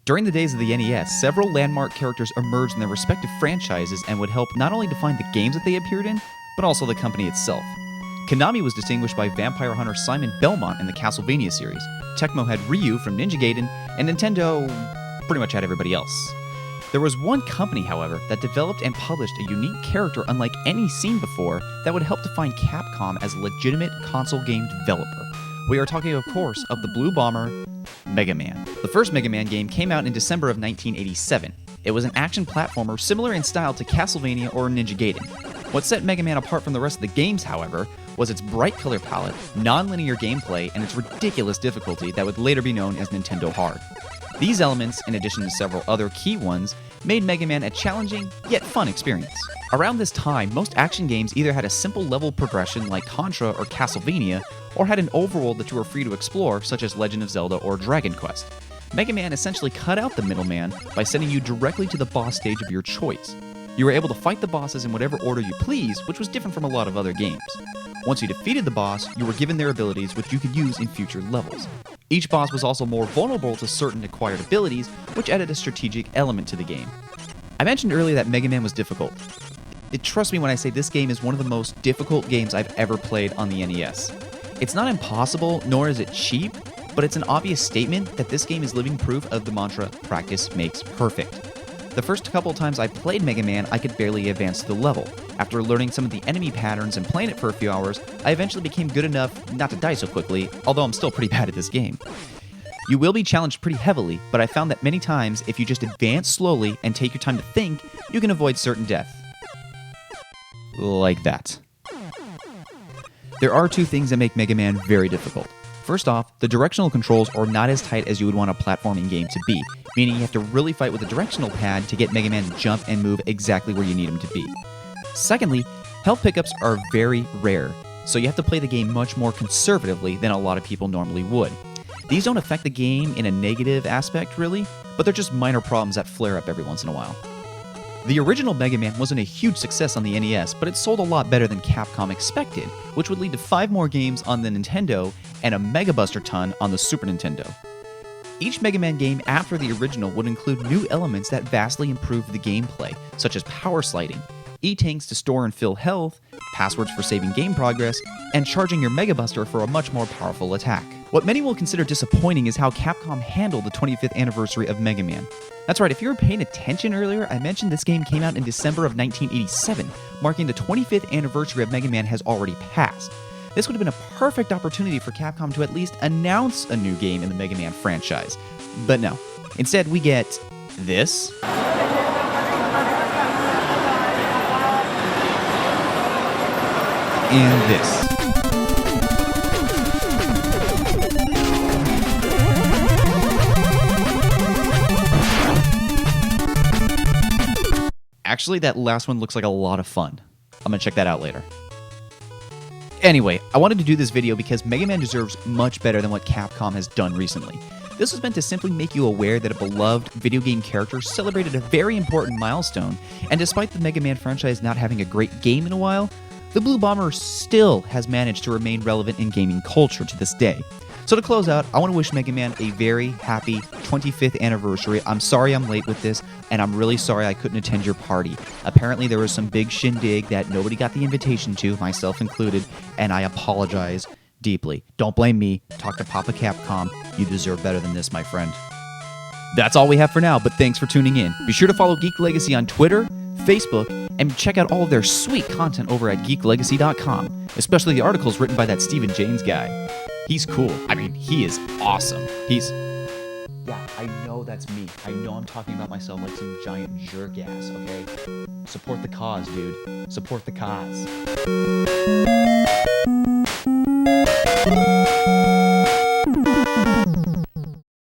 During the days of the NES, several landmark characters emerged in their respective franchises and would help not only define the games that they appeared in, but also the company itself. Konami was distinguished by vampire hunter Simon Belmont in the Castlevania series, Tecmo had Ryu from Ninja Gaiden, and Nintendo pretty much had everybody else. There was one company, however, that developed and published a unique character unlike any seen before that would help define Capcom as a legitimate console game developer. We are talking, of course, of the Blue Bomber, Mega Man. The first Mega Man game came out in December of 1987. It was an action platformer similar in style to Castlevania or Ninja Gaiden. What set Mega Man apart from the rest of the games, however, was its bright color palette, non-linear gameplay, and its ridiculous difficulty that would later be known as Nintendo Hard. These elements, in addition to several other key ones, made Mega Man a challenging, yet fun experience. Around this time, most action games either had a simple level progression like Contra or Castlevania, or had an overworld that you were free to explore, such as Legend of Zelda or Dragon Quest. Mega Man essentially cut out the middleman by sending you directly to the boss stage of your choice. You were able to fight the bosses in whatever order you please, which was different from a lot of other games. Once you defeated the boss, you were given their abilities which you could use in future levels. Each boss was also more vulnerable to certain acquired abilities, which added a strategic element to the game. I mentioned earlier that Mega Man was difficult. Trust me when I say this game is one of the most difficult games I've ever played on the NES. It's not impossible, nor is it cheap, but it's an obvious statement that this game is living proof of the mantra, practice makes perfect. The first couple times I played Mega Man, I could barely advance to the level. After learning some of the enemy patterns and playing it for a few hours, I eventually became good enough not to die so quickly, although I'm still pretty bad at this game. You will be challenged pretty heavily, but I found that many times, if you just advance slowly and take your time to think, you can avoid certain death. Like that. There are two things that make Mega Man very difficult. First off, the directional controls are not as tight as you would want a platforming game to be, meaning you have to really fight with the directional pad to get Mega Man to jump and move exactly where you need him to be. Secondly, health pickups are very rare, so you have to play the game much more conservatively than a lot of people normally would. These don't affect the game in a negative aspect, really, but they're just minor problems that flare up every once in a while. The original Mega Man wasn't a huge success on the NES, but it sold a lot better than Capcom expected, which would lead to 5 more games on the Nintendo and a Mega Buster ton on the Super Nintendo. Each Mega Man game after the original would include new elements that vastly improved the gameplay, such as power sliding, E-tanks to store and fill health, passwords for saving game progress, and charging your Mega Buster for a much more powerful attack. What many will consider disappointing is how Capcom handled the 25th anniversary of Mega Man. That's right, if you were paying attention earlier, I mentioned this game came out in December of 1987, marking the 25th anniversary of Mega Man has already passed. This would have been a perfect opportunity for Capcom to at least announce a new game in the Mega Man franchise. But no. Instead, we get this. And this. Actually, that last one looks like a lot of fun. I'm gonna check that out later. Anyway, I wanted to do this video because Mega Man deserves much better than what Capcom has done recently. This was meant to simply make you aware that a beloved video game character celebrated a very important milestone, and despite the Mega Man franchise not having a great game in a while, the Blue Bomber still has managed to remain relevant in gaming culture to this day. So to close out, I want to wish Mega Man a very happy 25th anniversary. I'm sorry I'm late with this, and I'm really sorry I couldn't attend your party. Apparently there was some big shindig that nobody got the invitation to, myself included, and I apologize deeply. Don't blame me. Talk to Papa Capcom. You deserve better than this, my friend. That's all we have for now, but thanks for tuning in. Be sure to follow Geek Legacy on Twitter, Facebook, and check out all of their sweet content over at geeklegacy.com, especially the articles written by that Stephen James guy. He's cool. I mean, he is awesome. Yeah, I know that's me. I know I'm talking about myself like some giant jerk ass, okay? Support the cause, dude. Support the cause.